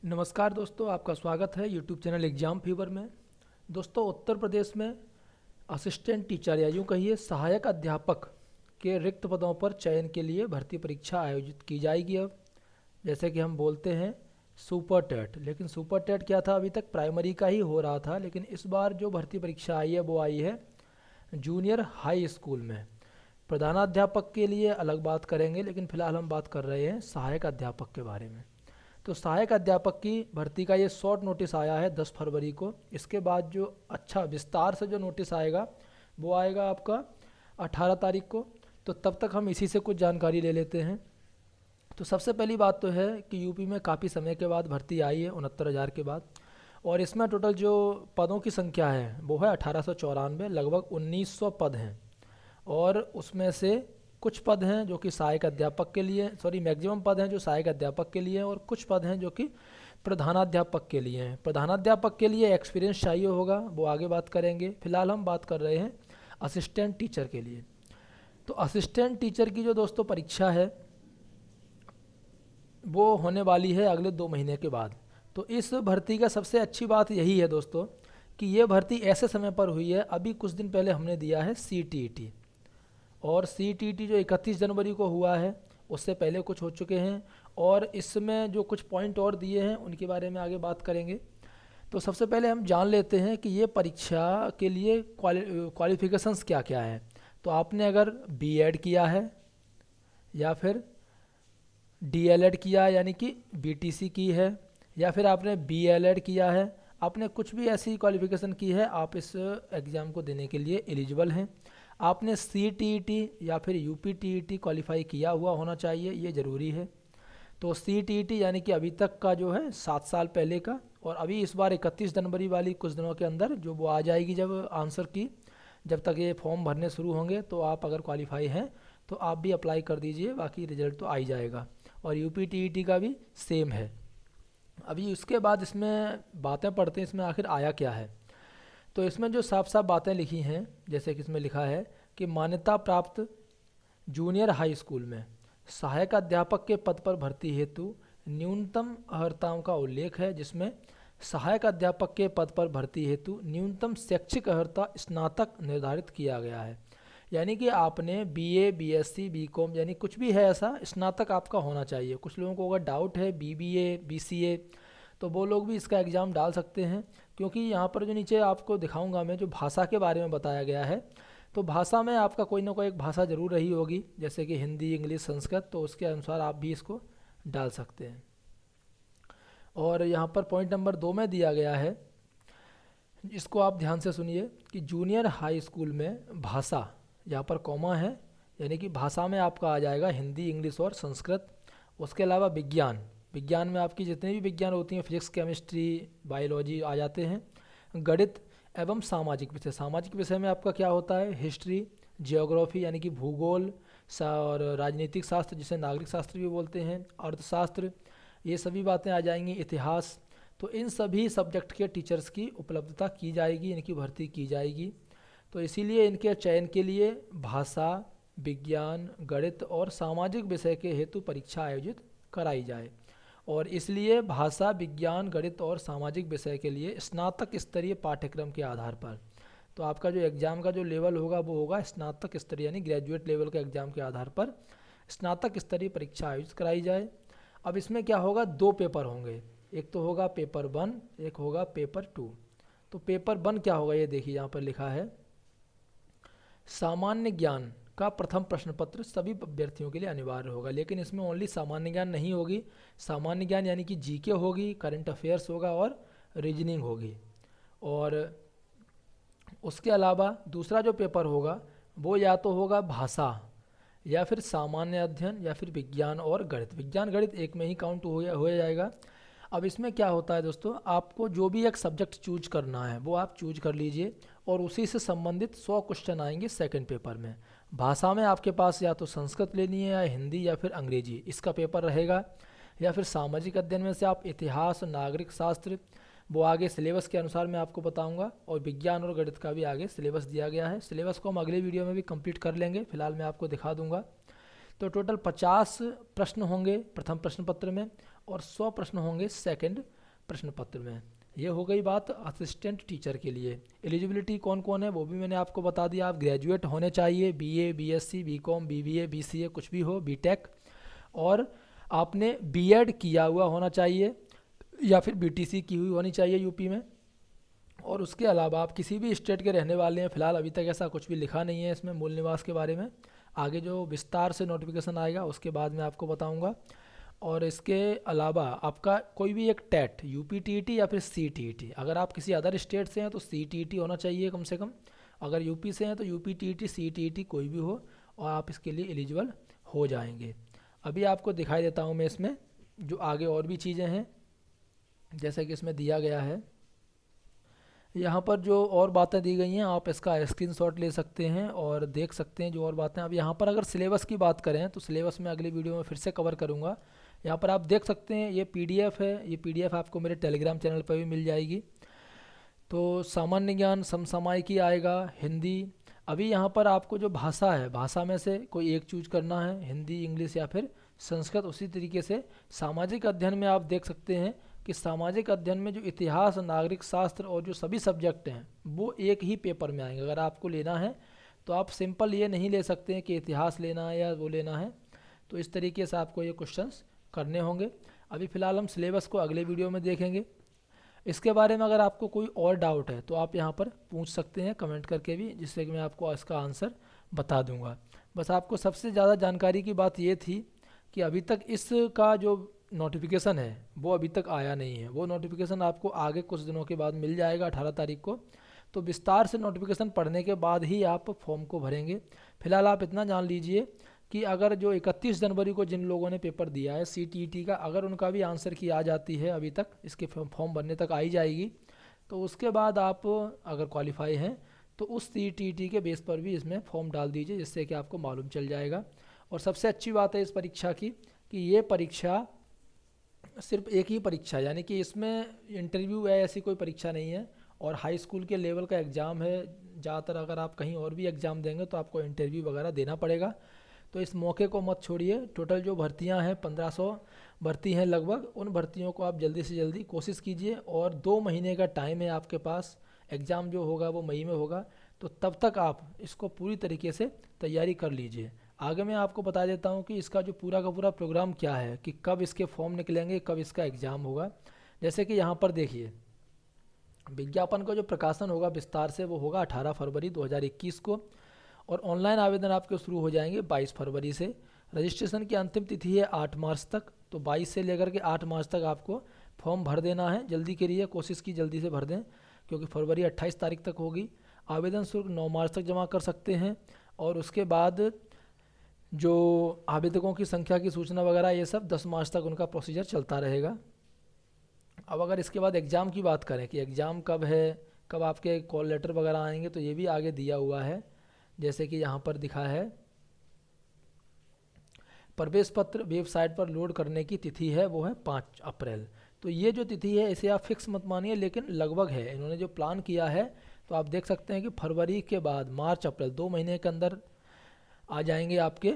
नमस्कार दोस्तों, आपका स्वागत है यूट्यूब चैनल एग्ज़ाम फीवर में। दोस्तों, उत्तर प्रदेश में असिस्टेंट टीचर या यूँ कहिए सहायक अध्यापक के रिक्त पदों पर चयन के लिए भर्ती परीक्षा आयोजित की जाएगी। अब जैसे कि हम बोलते हैं सुपर टेट, लेकिन सुपर टेट क्या था, अभी तक प्राइमरी का ही हो रहा था। लेकिन इस बार जो भर्ती परीक्षा आई है वो आई है जूनियर हाई स्कूल में। प्रधानाध्यापक के लिए अलग बात करेंगे, लेकिन फ़िलहाल हम बात कर रहे हैं सहायक अध्यापक के बारे में। तो सहायक अध्यापक की भर्ती का ये शॉर्ट नोटिस आया है 10 फरवरी को। इसके बाद जो अच्छा विस्तार से जो नोटिस आएगा वो आएगा आपका 18 तारीख को। तो तब तक हम इसी से कुछ जानकारी ले लेते हैं। तो सबसे पहली बात तो है कि यूपी में काफ़ी समय के बाद भर्ती आई है 69,000 के बाद, और इसमें टोटल जो पदों की संख्या है वो है 1894, लगभग 1900 पद हैं। और उसमें से कुछ पद हैं जो कि सहायक अध्यापक के लिए, मैक्सिमम पद हैं जो सहायक अध्यापक के लिए हैं, और कुछ पद हैं जो कि प्रधानाध्यापक के लिए हैं। प्रधानाध्यापक के लिए एक्सपीरियंस चाहिए होगा, वो आगे बात करेंगे। फिलहाल हम बात कर रहे हैं असिस्टेंट टीचर के लिए। तो असिस्टेंट टीचर की जो दोस्तों परीक्षा है वो होने वाली है अगले 2 महीने के बाद। तो इस भर्ती का सबसे अच्छी बात यही है दोस्तों कि ये भर्ती ऐसे समय पर हुई है। अभी कुछ दिन पहले हमने दिया है CTET, और CTET जो 31 जनवरी को हुआ है, उससे पहले कुछ हो चुके हैं, और इसमें जो कुछ पॉइंट और दिए हैं उनके बारे में आगे बात करेंगे। तो सबसे पहले हम जान लेते हैं कि ये परीक्षा के लिए क्वालिफ़िकेशंस क्या क्या है। तो आपने अगर B.Ed किया है या फिर DLED किया यानी कि BTC की है, या फिर आपने BLED किया है, आपने कुछ भी ऐसी क्वालिफ़िकेशन की है, आप इस एग्ज़ाम को देने के लिए एलिजिबल हैं। आपने CTET या फिर UPTET क्वालिफाई किया हुआ होना चाहिए, ये ज़रूरी है। तो CTET यानी कि अभी तक का जो है 7 साल पहले का, और अभी इस बार 31 जनवरी वाली कुछ दिनों के अंदर जो वो आ जाएगी जब आंसर की, जब तक ये फॉर्म भरने शुरू होंगे, तो आप अगर क्वालिफाई हैं तो आप भी अप्लाई कर दीजिए, बाकी रिजल्ट तो आ ही जाएगा। और UPTET का भी सेम है। अभी उसके बाद इसमें बातें पढ़ते हैं, इसमें आखिर आया क्या है। तो इसमें जो साफ साफ बातें लिखी हैं, जैसे कि इसमें लिखा है कि मान्यता प्राप्त जूनियर हाई स्कूल में सहायक अध्यापक के पद पर भर्ती हेतु न्यूनतम अर्हताओं का उल्लेख है, जिसमें सहायक अध्यापक के पद पर भर्ती हेतु न्यूनतम शैक्षिक अर्हता स्नातक निर्धारित किया गया है। यानी कि आपने BA BSc BCom यानी कुछ भी है ऐसा, स्नातक आपका होना चाहिए। कुछ लोगों को अगर डाउट है BBA BCA, तो वो लोग भी इसका एग्ज़ाम डाल सकते हैं, क्योंकि यहाँ पर जो नीचे आपको दिखाऊंगा मैं, जो भाषा के बारे में बताया गया है, तो भाषा में आपका कोई ना कोई एक भाषा ज़रूर रही होगी, जैसे कि हिंदी, इंग्लिश, संस्कृत, तो उसके अनुसार आप भी इसको डाल सकते हैं। और यहाँ पर पॉइंट नंबर 2 में दिया गया है, इसको आप ध्यान से सुनिए कि जूनियर हाई स्कूल में भाषा, यहाँ पर कॉमा है, यानी कि भाषा में आपका आ जाएगा हिंदी, इंग्लिश और संस्कृत। उसके अलावा विज्ञान, विज्ञान में आपकी जितने भी विज्ञान होती हैं, फिजिक्स, केमिस्ट्री, बायोलॉजी आ जाते हैं। गणित एवं सामाजिक विषय, सामाजिक विषय में आपका क्या होता है, हिस्ट्री, जियोग्राफी यानी कि भूगोल, और राजनीतिक शास्त्र जिसे नागरिक शास्त्र भी बोलते हैं, अर्थशास्त्र, ये सभी बातें आ जाएंगी, इतिहास। तो इन सभी सब्जेक्ट के टीचर्स की उपलब्धता की जाएगी, इनकी भर्ती की जाएगी। तो इसीलिए इनके चयन के लिए भाषा, विज्ञान, गणित और सामाजिक विषय के हेतु परीक्षा आयोजित कराई जाए। और इसलिए भाषा, विज्ञान, गणित और सामाजिक विषय के लिए स्नातक स्तरीय पाठ्यक्रम के आधार पर, तो आपका जो एग्ज़ाम का जो लेवल होगा वो होगा स्नातक स्तरीय यानी ग्रेजुएट लेवल के एग्ज़ाम के आधार पर स्नातक स्तरीय परीक्षा आयोजित कराई जाए। अब इसमें क्या होगा, 2 पेपर होंगे, एक तो होगा पेपर 1, एक होगा पेपर 2। तो पेपर 1 क्या होगा, ये देखिए यहाँ पर लिखा है, सामान्य ज्ञान का प्रथम प्रश्न पत्र सभी अभ्यर्थियों के लिए अनिवार्य होगा। लेकिन इसमें ओनली सामान्य ज्ञान नहीं होगी, सामान्य ज्ञान यानी कि GK होगी, करंट अफेयर्स होगा और रीजनिंग होगी। और उसके अलावा दूसरा जो पेपर होगा वो या तो होगा भाषा, या फिर सामान्य अध्ययन, या फिर विज्ञान और गणित। विज्ञान गणित एक में ही काउंट हो जाएगा। अब इसमें क्या होता है दोस्तों, आपको जो भी एक सब्जेक्ट चूज करना है वो आप चूज कर लीजिए, और उसी से संबंधित 100 क्वेश्चन आएंगे सेकंड पेपर में। भाषा में आपके पास या तो संस्कृत लेनी है, या हिंदी, या फिर अंग्रेजी, इसका पेपर रहेगा। या फिर सामाजिक अध्ययन में से आप इतिहास, नागरिक शास्त्र, वो आगे सिलेबस के अनुसार मैं आपको बताऊंगा। और विज्ञान और गणित का भी आगे सिलेबस दिया गया है। सिलेबस को हम अगले वीडियो में भी कंप्लीट कर लेंगे, फिलहाल मैं आपको दिखा दूंगा। तो टोटल 50 प्रश्न होंगे प्रथम प्रश्न पत्र में, और 100 प्रश्न होंगे सेकंड प्रश्न पत्र में। ये हो गई बात असिस्टेंट टीचर के लिए। एलिजिबिलिटी कौन कौन है वो भी मैंने आपको बता दिया। आप ग्रेजुएट होने चाहिए, BA, BSc, BCom, BBA, BCA कुछ भी हो, बीटेक, और आपने बीएड किया हुआ होना चाहिए या फिर बीटीसी की हुई होनी चाहिए यूपी में। और उसके अलावा आप किसी भी स्टेट के रहने वाले हैं। फ़िलहाल अभी तक ऐसा कुछ भी लिखा नहीं है इसमें मूल निवास के बारे में, आगे जो विस्तार से नोटिफिकेशन आएगा उसके बाद मैं आपको बताऊंगा। और इसके अलावा आपका कोई भी एक टेट, यूपी टीईटी या फिर सीटीईटी, अगर आप किसी अदर स्टेट से हैं तो सीटीईटी होना चाहिए कम से कम, अगर यूपी से हैं तो यूपी टीईटी, सीटीईटी कोई भी हो, और आप इसके लिए एलिजिबल हो जाएंगे। अभी आपको दिखाई देता हूँ मैं इसमें जो आगे और भी चीज़ें हैं, जैसे कि इसमें दिया गया है। यहाँ पर जो और बातें दी गई हैं आप इसका स्क्रीनशॉट ले सकते हैं और देख सकते हैं जो और बातें। अब यहाँ पर अगर सिलेबस की बात करें तो सिलेबस में अगली वीडियो में फिर से कवर करूँगा। यहाँ पर आप देख सकते हैं ये पीडीएफ है, ये पीडीएफ आपको मेरे टेलीग्राम चैनल पर भी मिल जाएगी। तो सामान्य ज्ञान, समसामयिकी आएगा, हिंदी। अभी यहाँ पर आपको जो भाषा है, भाषा में से कोई एक चूज करना है, हिंदी, इंग्लिश या फिर संस्कृत। उसी तरीके से सामाजिक अध्ययन में आप देख सकते हैं कि सामाजिक अध्ययन में जो इतिहास, नागरिक शास्त्र और जो सभी सब्जेक्ट हैं वो एक ही पेपर में आएंगे। अगर आपको लेना है तो आप सिंपल ये नहीं ले सकते हैं कि इतिहास लेना है या वो लेना है, तो इस तरीके से आपको ये क्वेश्चंस करने होंगे। अभी फ़िलहाल हम सिलेबस को अगले वीडियो में देखेंगे। इसके बारे में अगर आपको कोई और डाउट है तो आप यहाँ पर पूछ सकते हैं कमेंट करके भी, जिससे कि मैं आपको इसका आंसर बता दूंगा। बस आपको सबसे ज़्यादा जानकारी की बात ये थी कि अभी तक इसका जो नोटिफिकेशन है वो अभी तक आया नहीं है। वो नोटिफिकेशन आपको आगे कुछ दिनों के बाद मिल जाएगा, 18 तारीख को। तो विस्तार से नोटिफिकेशन पढ़ने के बाद ही आप फॉर्म को भरेंगे। फिलहाल आप इतना जान लीजिए कि अगर जो 31 जनवरी को जिन लोगों ने पेपर दिया है सीटीईटी का, अगर उनका भी आंसर की आ जाती है, अभी तक इसके फॉर्म भरने तक आई जाएगी, तो उसके बाद आप अगर क्वालिफाई हैं तो उस सीटीईटी के बेस पर भी इसमें फॉर्म डाल दीजिए, जिससे कि आपको मालूम चल जाएगा। और सबसे अच्छी बात है इस परीक्षा की कि ये परीक्षा सिर्फ एक ही परीक्षा, यानी कि इसमें इंटरव्यू है ऐसी कोई परीक्षा नहीं है, और हाई स्कूल के लेवल का एग्ज़ाम है। ज़्यादातर अगर आप कहीं और भी एग्ज़ाम देंगे तो आपको इंटरव्यू वगैरह देना पड़ेगा। तो इस मौके को मत छोड़िए। टोटल जो भर्तियां हैं 1500 भर्ती हैं लगभग, उन भर्तियों को आप जल्दी से जल्दी कोशिश कीजिए। और 2 महीने का टाइम है आपके पास, एग्ज़ाम जो होगा वो मई में होगा, तो तब तक आप इसको पूरी तरीके से तैयारी कर लीजिए। आगे मैं आपको बता देता हूँ कि इसका जो पूरा का पूरा प्रोग्राम क्या है, कि कब इसके फॉर्म निकलेंगे, कब इसका एग्ज़ाम होगा। जैसे कि यहाँ पर देखिए, विज्ञापन का जो प्रकाशन होगा विस्तार से वो होगा 18 फरवरी 2021 को, और ऑनलाइन आवेदन आपके शुरू हो जाएंगे 22 फरवरी से। रजिस्ट्रेशन की अंतिम तिथि है 8 मार्च तक, तो 22 से लेकर के 8 मार्च तक आपको फॉर्म भर देना है। जल्दी करिए, कोशिश की जल्दी से भर दें, क्योंकि फरवरी 28 तारीख तक होगी। आवेदन शुल्क 9 मार्च तक जमा कर सकते हैं, और उसके बाद जो आवेदकों की संख्या की सूचना वगैरह ये सब 10 मार्च तक उनका प्रोसीजर चलता रहेगा। अब अगर इसके बाद एग्ज़ाम की बात करें कि एग्ज़ाम कब है, कब आपके कॉल लेटर वगैरह आएंगे, तो ये भी आगे दिया हुआ है। जैसे कि यहाँ पर दिखा है, प्रवेश पत्र वेबसाइट पर लोड करने की तिथि है वो है 5 अप्रैल। तो ये जो तिथि है इसे आप फिक्स मत मानिए, लेकिन लगभग है। इन्होंने जो प्लान किया है तो आप देख सकते हैं कि फरवरी के बाद मार्च अप्रैल 2 महीने के अंदर आ जाएंगे आपके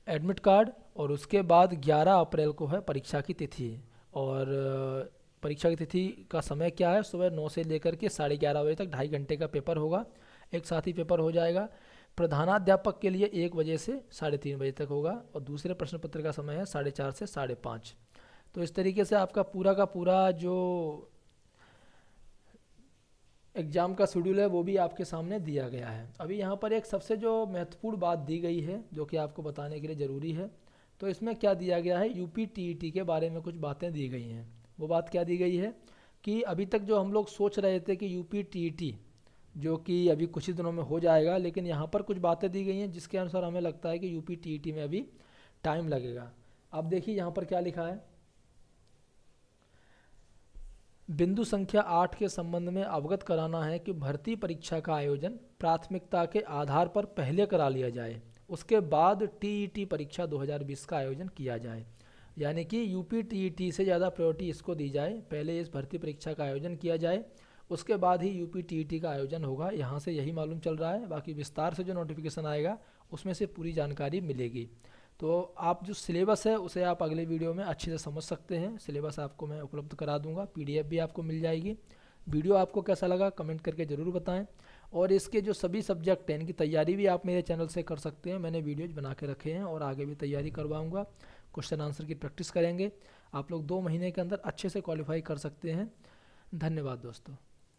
एडमिट कार्ड, और उसके बाद 11 अप्रैल को है परीक्षा की तिथि। और परीक्षा की तिथि का समय क्या है, सुबह 9 से लेकर के 11:30 बजे तक 2.5 घंटे का पेपर होगा, एक साथ ही पेपर हो जाएगा। प्रधानाध्यापक के लिए 1 बजे से 3:30 बजे तक होगा, और दूसरे प्रश्न पत्र का समय है 4:30 से 5:30। तो इस तरीके से आपका पूरा का पूरा जो एग्ज़ाम का शेड्यूल है वो भी आपके सामने दिया गया है। अभी यहाँ पर एक सबसे जो महत्वपूर्ण बात दी गई है जो कि आपको बताने के लिए ज़रूरी है, तो इसमें क्या दिया गया है, यूपी टीईटी के बारे में कुछ बातें दी गई हैं। वो बात क्या दी गई है कि अभी तक जो हम लोग सोच रहे थे कि यूपी टीईटी जो कि अभी कुछ ही दिनों में हो जाएगा, लेकिन यहाँ पर कुछ बातें दी गई हैं जिसके अनुसार हमें लगता है कि यूपी टीईटी में अभी टाइम लगेगा। अब देखिए यहाँ पर क्या लिखा है, बिंदु संख्या 8 के संबंध में अवगत कराना है कि भर्ती परीक्षा का आयोजन प्राथमिकता के आधार पर पहले करा लिया जाए, उसके बाद टीईटी परीक्षा 2020 का आयोजन किया जाए। यानी कि यूपी टीईटी से ज़्यादा प्रायोरिटी इसको दी जाए, पहले इस भर्ती परीक्षा का आयोजन किया जाए, उसके बाद ही यूपी टीईटी का आयोजन होगा। यहाँ से यही मालूम चल रहा है, बाकी विस्तार से जो नोटिफिकेशन आएगा उसमें से पूरी जानकारी मिलेगी। तो आप जो सिलेबस है उसे आप अगले वीडियो में अच्छे से समझ सकते हैं। सिलेबस आपको मैं उपलब्ध करा दूंगा, पीडीएफ भी आपको मिल जाएगी। वीडियो आपको कैसा लगा कमेंट करके ज़रूर बताएं। और इसके जो सभी सब्जेक्ट हैं इनकी तैयारी भी आप मेरे चैनल से कर सकते हैं, मैंने वीडियोज बना के रखे हैं और आगे भी तैयारी करवाऊँगा। क्वेश्चन आंसर की प्रैक्टिस करेंगे, आप लोग 2 महीने के अंदर अच्छे से क्वालिफाई कर सकते हैं। धन्यवाद दोस्तों।